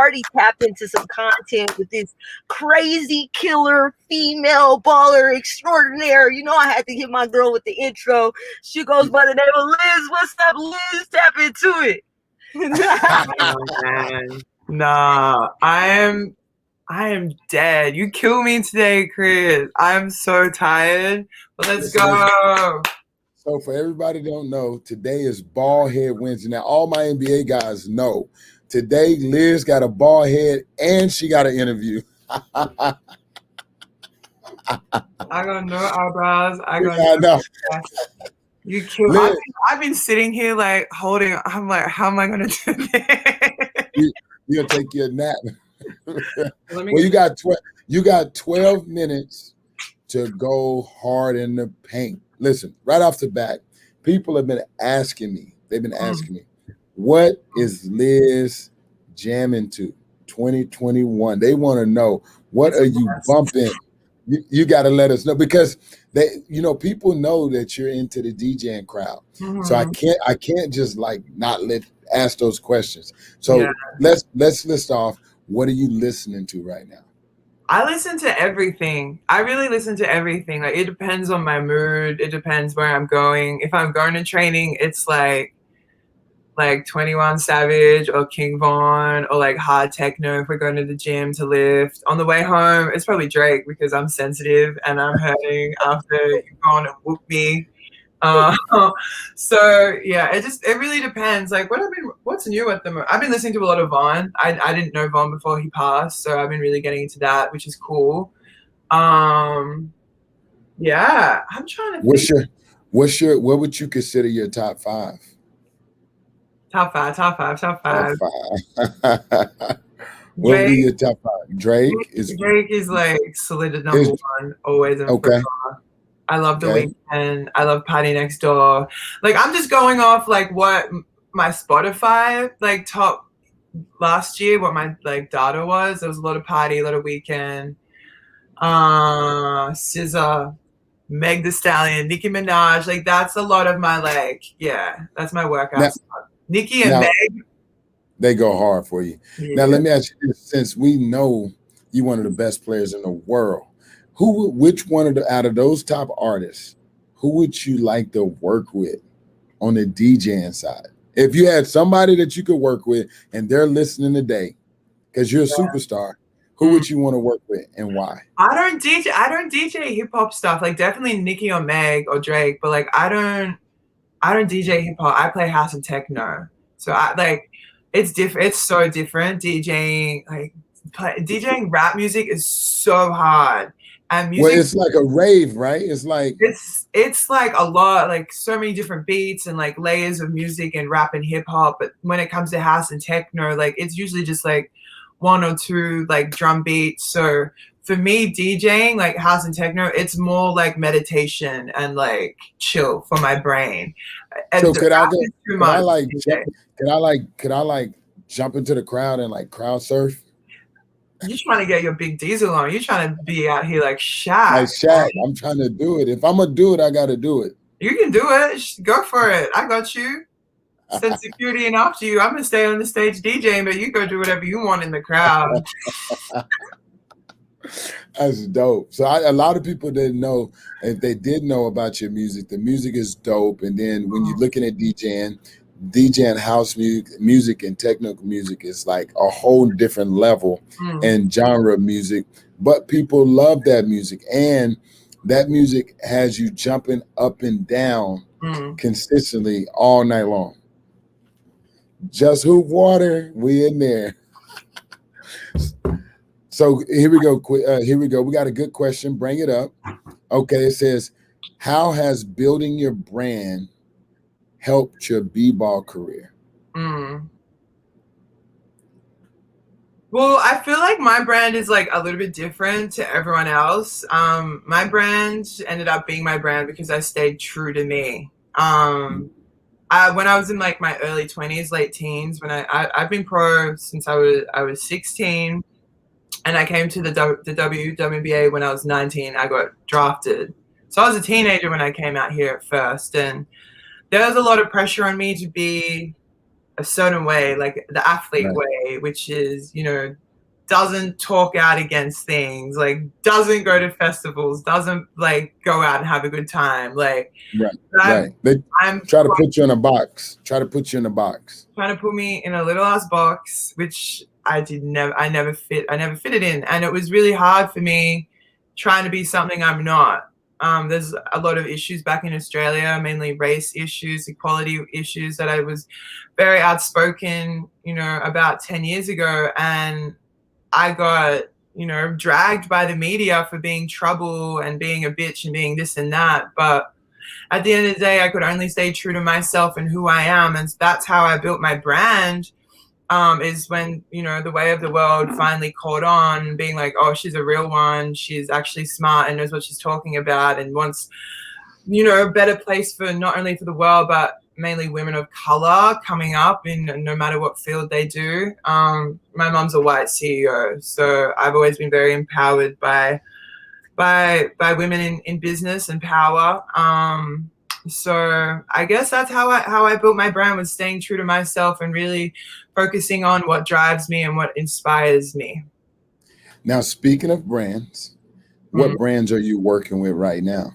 already tapped into some content with this crazy killer female baller extraordinaire. You know, I had to hit my girl with the intro. She goes by the name of Liz. What's up, Liz? Tap into it. Oh, man. Nah, I am dead. You kill me today, Chris. I'm so tired. But let's go. So for everybody that don't know, today is Bald Head Wednesday. Now, all my NBA guys know today Liz got a bald head and she got an interview. I got no eyebrows. I got I know. You kill me. I've been sitting here like holding. I'm like, how am I gonna do this? You'll take your nap. Well, you got 12 minutes to go hard in the paint. Listen, right off the bat, people have been asking me. They've been asking me, what is Liz jamming to 2021? They want to know, what are you bumping? You got to let us know, because people know that you're into the DJing crowd. So I can't just like not ask those questions. So let's list off, what are you listening to right now? I listen to everything. I really listen to everything. Like, it depends on my mood. It depends where I'm going. If I'm going to training, it's like 21 Savage or King Von, or like hard techno if we're going to the gym to lift. On the way home, it's probably Drake, because I'm sensitive and I'm hurting after you've gone and whooped me. So yeah, it really depends. Like, what's new at the moment? I've been listening to a lot of Von. I didn't know Von before he passed, so I've been really getting into that, which is cool. Yeah, I'm trying to what would you consider your top five? Top five. What would be your top five? Drake is like solid at number one, always. Okay. I love The Weeknd. I love Party Next Door. Like, I'm just going off like what my Spotify like top last year, what my like data was. There was a lot of Party, a lot of Weeknd, SZA, Meg Thee Stallion, Nicki Minaj. Like, that's a lot of my that's my workout stuff. Nicki and Meg, they go hard for you. Yeah. Now let me ask you this, since we know you're one of the best players in the world, which one out of those top artists, who would you like to work with on the DJing side? If you had somebody that you could work with and they're listening today, because you're a superstar, who would you want to work with and why? I don't DJ hip hop stuff. Like, definitely Nicki or Meg or Drake, but like I don't DJ hip hop. I play house and techno. So it's different. It's so different. DJing rap music is so hard. And music, it's like a rave, right? It's like a lot, like so many different beats and like layers of music and rap and hip hop. But when it comes to house and techno, like it's usually just like one or two like drum beats. So for me, DJing like house and techno, it's more like meditation and like chill for my brain. And so could I jump into the crowd and like crowd surf? You're trying to get your big diesel on. You're trying to be out here like Shaq. Like Shaq, I'm trying to do it. If I'm going to do it, I got to do it. You can do it. Go for it. I got you. Send security and after you. I'm going to stay on the stage DJing, but you go do whatever you want in the crowd. That's dope. So a lot of people didn't know. If they did know about your music, the music is dope. And then when you're looking at DJing house music and techno music is like a whole different level and genre of music, but people love that music, and that music has you jumping up and down consistently all night long. Just hoop water, we in there. So here we go. We got a good question. Bring it up. Okay, it says, how has building your brand helped your b-ball career? Well, I feel like my brand is like a little bit different to everyone else. My brand ended up being my brand because I stayed true to me. When I was in like my early 20s, late teens, when I've been pro since I was 16, and I came to the WNBA when I was 19. I got drafted. So I was a teenager when I came out here at first, and there was a lot of pressure on me to be a certain way, like the athlete way, which is, you know, doesn't talk out against things, like doesn't go to festivals, doesn't like go out and have a good time. Like, I'm try to put you in a box. Trying to put me in a little ass box, which I never fitted in. And it was really hard for me trying to be something I'm not. There's a lot of issues back in Australia, mainly race issues, equality issues that I was very outspoken, you know, about 10 years ago. And I got, you know, dragged by the media for being trouble and being a bitch and being this and that. But at the end of the day, I could only stay true to myself and who I am. And that's how I built my brand, is when, you know, the way of the world finally caught on, being like, oh, she's a real one. She's actually smart and knows what she's talking about and wants, you know, a better place for not only for the world, but mainly women of color coming up in no matter what field they do. My mom's a white CEO, so I've always been very empowered by women in business and power. So I guess that's how I built my brand, was staying true to myself and really focusing on what drives me and what inspires me. Now, speaking of brands, what brands are you working with right now?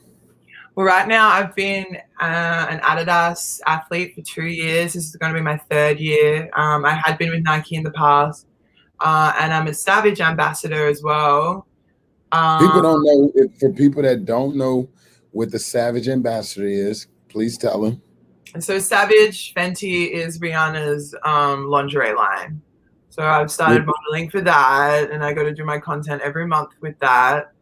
Well, right now I've been an Adidas athlete for 2 years. This is going to be my 3rd year. I had been with Nike in the past, and I'm a Savage ambassador as well. People don't know. For people that don't know what the Savage ambassador is, please tell them. So Savage Fenty is Rihanna's lingerie line. So I've started modeling for that, and I got to do my content every month with that.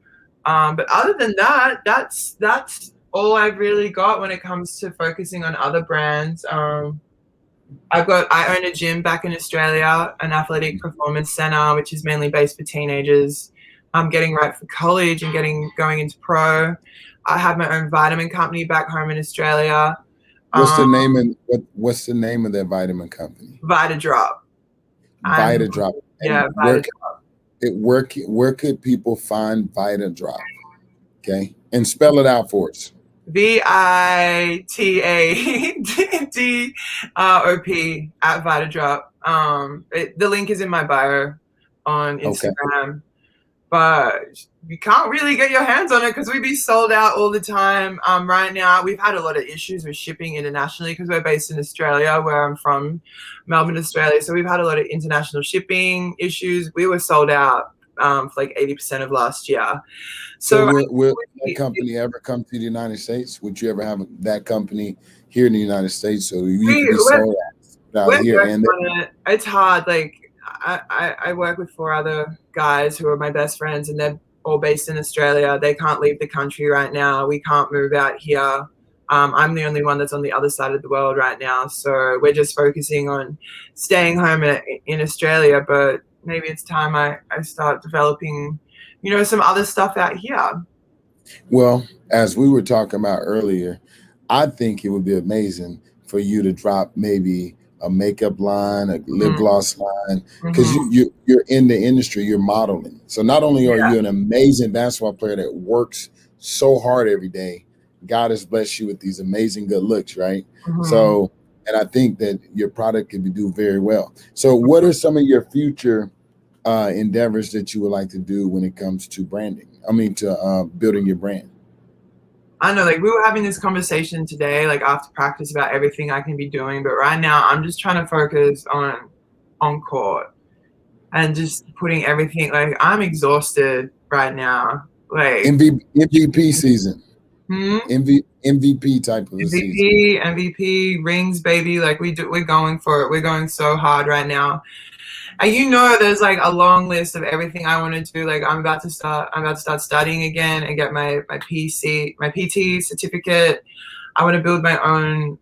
But other than that, that's all I've really got when it comes to focusing on other brands. I own a gym back in Australia, an athletic performance center, which is mainly based for teenagers. I'm getting right for college and going into pro. I have my own vitamin company back home in Australia. What's the name of that vitamin company? VitaDrop. VitaDrop. Yeah, VitaDrop. Where could people find VitaDrop? Okay, and spell it out for us. VITADROP at VitaDrop. The link is in my bio on Instagram. Okay. But you can't really get your hands on it because we be sold out all the time. Right now, we've had a lot of issues with shipping internationally because we're based in Australia, where I'm from, Melbourne, Australia. So we've had a lot of international shipping issues. We were sold out for like 80% of last year. So will that company ever come to the United States? Would you ever have that company here in the United States so you can be sold out here? And it's hard. Like I work with 4 other guys who are my best friends, and they're all based in Australia. They can't leave the country right now. We can't move out here. I'm the only one that's on the other side of the world right now. So we're just focusing on staying home in Australia, but maybe it's time I start developing, you know, some other stuff out here. Well, as we were talking about earlier, I think it would be amazing for you to drop maybe a makeup line, a lip gloss line, because you're in the industry, you're modeling. So not only are you an amazing basketball player that works so hard every day, God has blessed you with these amazing good looks, right? So, and I think that your product could do very well. So what are some of your future endeavors that you would like to do when it comes to branding? I mean, to building your brand. I know, like we were having this conversation today, like after practice, about everything I can be doing. But right now I'm just trying to focus on court and just putting everything, like I'm exhausted right now. Like MVP season. MVP type of season. MVP rings, baby. Like we're going for it. We're going so hard right now. And you know, there's like a long list of everything I want to do. Like I'm about to start studying again and get my PT certificate. I want to build my own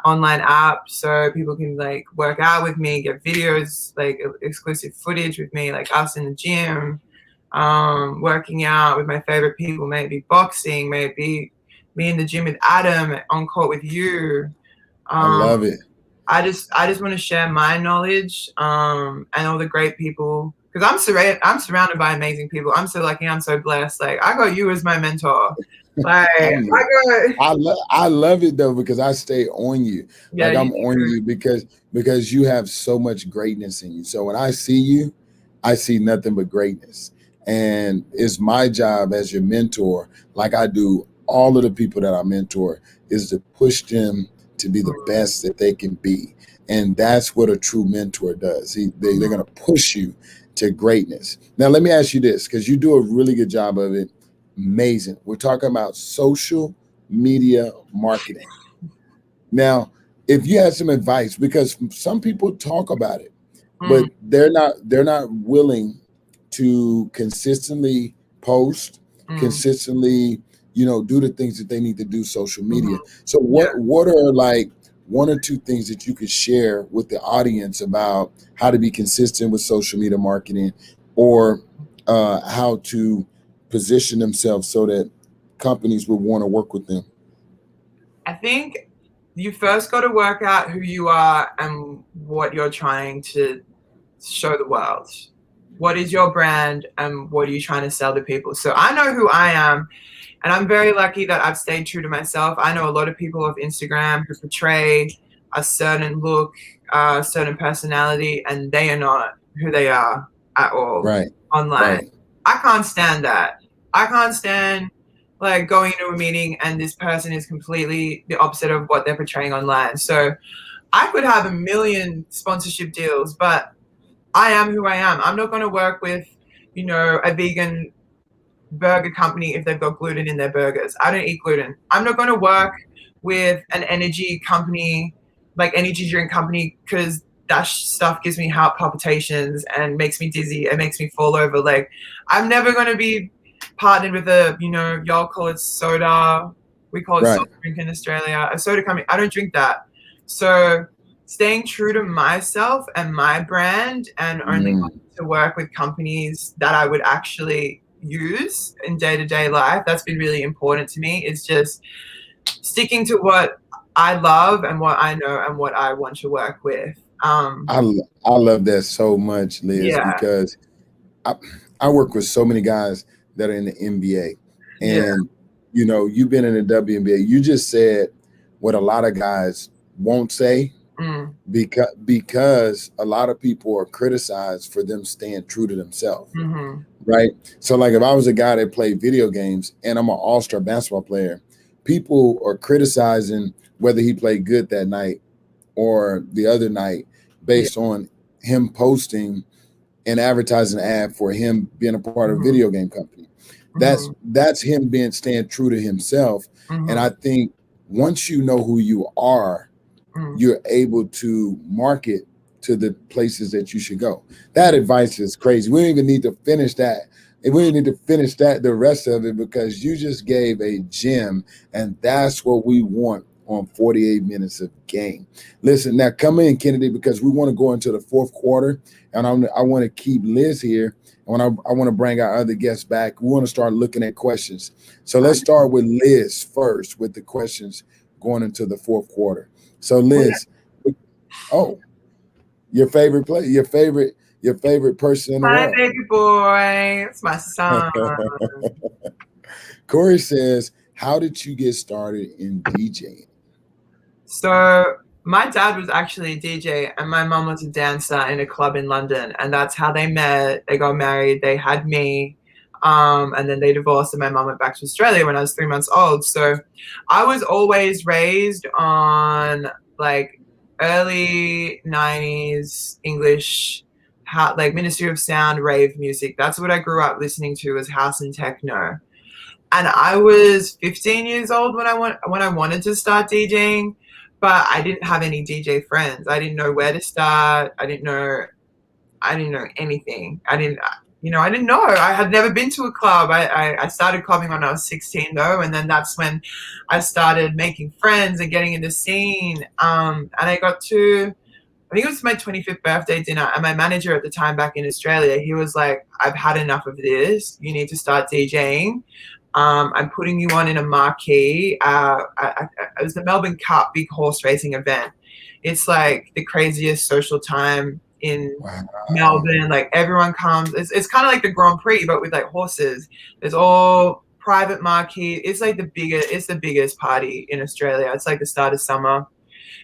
online app so people can like work out with me, get videos, like exclusive footage with me, like us in the gym, working out with my favorite people, maybe boxing, maybe me in the gym with Adam, on court with you. I love it. I just want to share my knowledge and all the great people, because I'm surrounded by amazing people. I'm so lucky. I'm so blessed. Like I got you as my mentor. Like I love it though, because I stay on you. yeah, Like I'm on you because you have so much greatness in you. So when I see you, I see nothing but greatness. And it's my job as your mentor, like I do all of the people that I mentor, is to push them to be the best that they can be. And that's what a true mentor does. They're going to push you to greatness. Now, let me ask you this, because you do a really good job of it. Amazing. We're talking about social media marketing. Now, if you had some advice, because some people talk about it, but they're not willing to consistently post, consistently, do the things that they need to do social media. So what are like one or two things that you could share with the audience about how to be consistent with social media marketing, or how to position themselves so that companies would want to work with them? I think you first got to work out who you are and what you're trying to show the world. What is your brand and what are you trying to sell to people? So I know who I am, and I'm very lucky that I've stayed true to myself. I know a lot of people off Instagram who portray a certain look, a certain personality, and they are not who they are at all online. Right. I can't stand that. I can't stand like going into a meeting and this person is completely the opposite of what they're portraying online. So I could have a million sponsorship deals, but I am who I am. I'm not going to work with, a vegan burger company if they've got gluten in their burgers. I don't eat gluten. I'm not going to work with an energy company, like energy drink company, because that stuff gives me heart palpitations and makes me dizzy and makes me fall over. Like, I'm never going to be partnered with a, y'all call it soda. We call it soft drink in Australia. A soda company. I don't drink that. So staying true to myself and my brand, and only to work with companies that I would actually use in day-to-day life. That's been really important to me. It's just sticking to what I love and what I know and what I want to work with. I love that so much, Liz, because I work with so many guys that are in the NBA, and you've been in the WNBA. You just said what a lot of guys won't say, because a lot of people are criticized for them staying true to themselves. Right. So like if I was a guy that played video games and I'm an all-star basketball player, people are criticizing whether he played good that night or the other night based on him posting an advertising ad for him being a part of a video game company. That's him staying true to himself. And I think once you know who you are, you're able to market to the places that you should go. That advice is crazy. We don't even need to finish that. And we don't need to finish the rest of it, because you just gave a gem, and that's what we want on 48 minutes of game. Listen, now come in, Kennedy, because we want to go into the fourth quarter, and I want to keep Liz here. And I want to bring our other guests back. We want to start looking at questions. So let's start with Liz first with the questions going into the fourth quarter. So Liz, your favorite play, your favorite person in the world. My baby boy, it's my son. Corey says, how did you get started in DJing? So my dad was actually a DJ and my mom was a dancer in a club in London, and that's how they met. They got married, they had me, and then they divorced, and my mom went back to Australia when I was 3 months old. So I was always raised on like early 90s English, like Ministry of Sound, rave music. That's what I grew up listening to, was house and techno. And I was 15 years old when I wanted to start DJing, but I didn't have any DJ friends. I didn't know where to start. I didn't know anything. I didn't know. I had never been to a club. I started clubbing when I was 16 though, and then that's when I started making friends and getting in the scene. And I got to, I think it was my 25th birthday dinner, and my manager at the time back in Australia, he was like, I've had enough of this. You need to start DJing. I'm putting you on in a marquee. It was the Melbourne Cup, big horse racing event. It's like the craziest social time in Melbourne. Like everyone comes. It's kind of like the Grand Prix, but with like horses. There's all private marquee. It's like the biggest party in Australia. It's like the start of summer.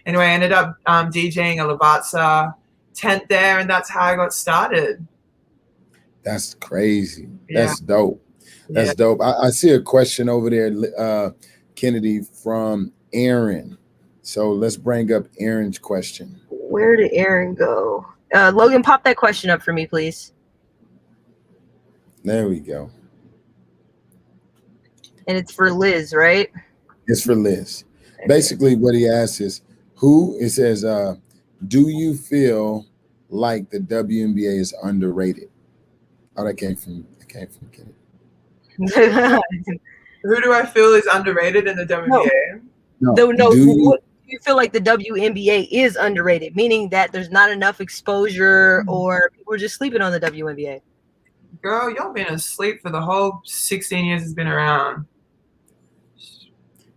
Anyway, I ended up DJing a Lavazza tent there, and that's how I got started. That's crazy. That's dope. That's dope. I see a question over there, Kennedy, from Aaron. So let's bring up Aaron's question. Where did Aaron go? Logan, pop that question up for me, please. There we go. And it's for Liz, right? It's for Liz. Okay. Basically, what he asks is, it says, do you feel like the WNBA is underrated? Oh, that came from Kennedy. Who do I feel is underrated in the WNBA? No. Do you feel like the WNBA is underrated, meaning that there's not enough exposure or people are just sleeping on the WNBA? Girl, y'all been asleep for the whole 16 years it's been around.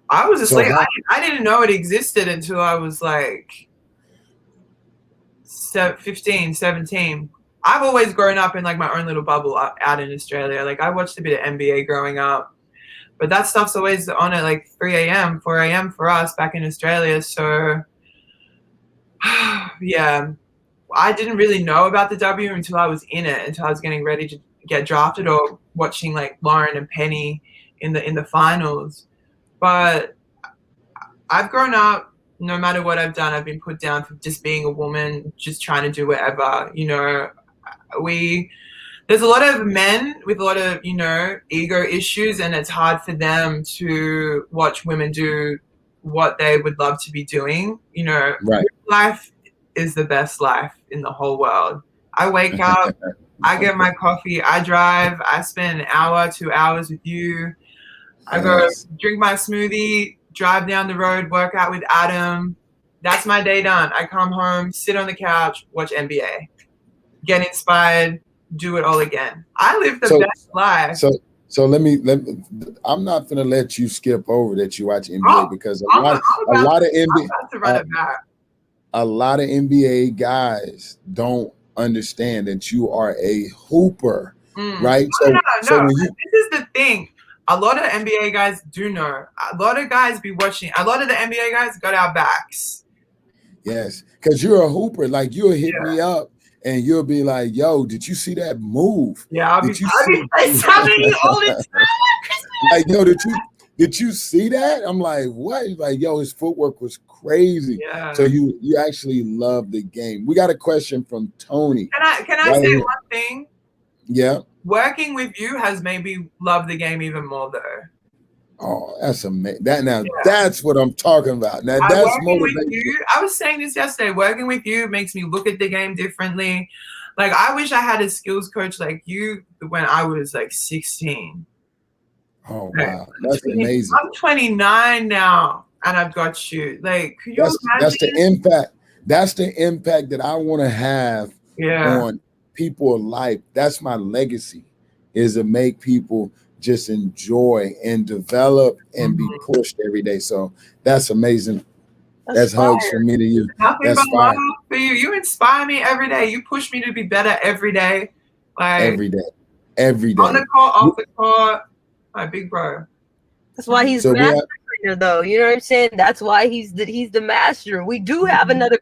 I was asleep. I didn't know it existed until I was like 15, 17. I've always grown up in like my own little bubble out in Australia. Like I watched a bit of NBA growing up, but that stuff's always on at like 3 a.m., 4 a.m. for us back in Australia. So yeah, I didn't really know about the W until I was in it, until I was getting ready to get drafted or watching like Lauren and Penny in the finals. But I've grown up, no matter what I've done, I've been put down for just being a woman, just trying to do whatever, you know. There's a lot of men with a lot of, you know, ego issues, and it's hard for them to watch women do what they would love to be doing. You know, right. Life is the best life in the whole world. I wake up, I get my coffee, I drive, I spend an hour, 2 hours with you. I go drink my smoothie, drive down the road, work out with Adam. That's my day done. I come home, sit on the couch, watch NBA, get inspired, do it all again. I live the best life. So let me. I'm not gonna let you skip over that you watch NBA because a lot of NBA guys don't understand that you are a hooper, right? No. This is the thing. A lot of NBA guys do know. A lot of guys be watching. A lot of the NBA guys got our backs. Yes, because you're a hooper. Like you'll hit me up and you'll be like, "Yo, did you see that move?" Yeah, I'll be telling you all the time. Like, yo, did you see that? I'm like, what? He's like, yo, his footwork was crazy. Yeah. So you actually love the game. We got a question from Tony. Can I say one thing? Yeah. Working with you has made me love the game even more, though. Oh, that's amazing. That's what I'm talking about. Now that's motivation. I was saying this yesterday. Working with you makes me look at the game differently. Like I wish I had a skills coach like you when I was like 16. Oh wow, that's amazing. I'm 29 now, and I've got you. Like, could you imagine? That's the impact. That's the impact that I want to have on people's life. That's my legacy, is to make people just enjoy and develop and be pushed every day. So that's amazing. That's hugs from me to you. Nothing but love for you. You inspire me every day. You push me to be better every day. Like every day. On the court, off the court. My big bro. That's why he's the master trainer, though. You know what I'm saying? That's why he's the master. We do have another